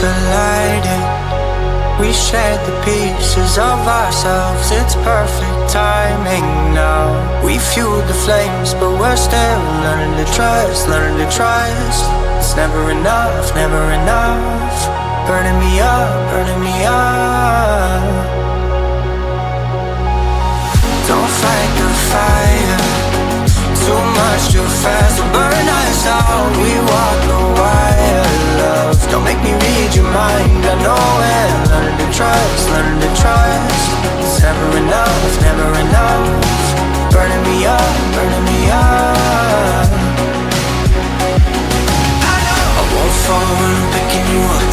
colliding. We shared the pieces of ourselves. It's perfect timing now. We fueled the flames, but we're still learning to trust, learning to trust. It's never enough, never enough. Burning me up, burning me up. Don't fight the fire, too much too fast will burn us out. We walk the wire, love. Don't make me read your mind, I know it. Learning to trust, learning to trust. It's never enough, never enough. Burning me up, burning me up. I won't fall when I'm picking you up.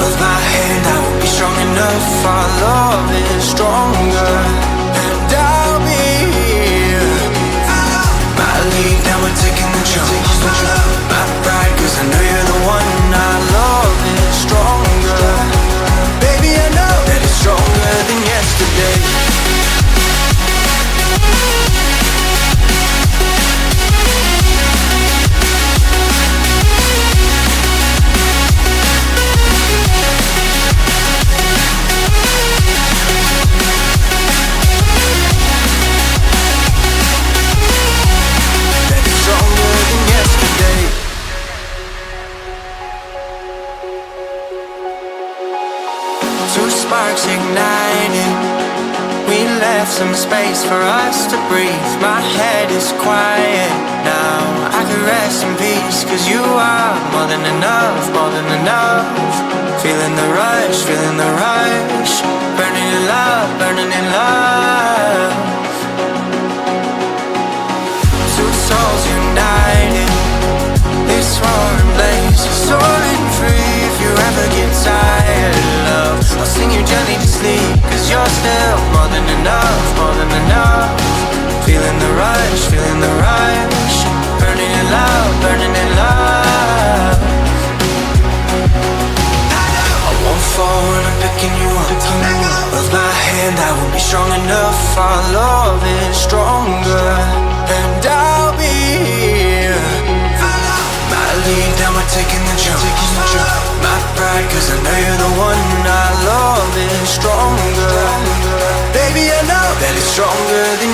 Of my hand, I won't be strong enough. Our love is stronger, and I'll be here. My lead, now we're taking the jump. My pride, cause I know you're the one. Our love is stronger. Baby, I know that it's stronger than yesterday. Two sparks ignited. We left some space for us to breathe. My head is quiet now. I can rest in peace, cause you are more than enough, more than enough. Feeling the rush, feeling the rush. Burning in love, burning in love. Two souls united. This roaring blaze is soaring free. If you ever get tired, love, I'll sing you gently to sleep, cause you're still more than enough, more than enough. Feeling the rush, feeling the rush. Burning in love, burning in love. I won't fall when I'm picking you up. Of my hand, I won't be strong enough. Our love is stronger, and I'll be here. My lead, now we're taking the jump. My pride, cause I know you're the one. Our love is stronger. Baby, I know that it's stronger than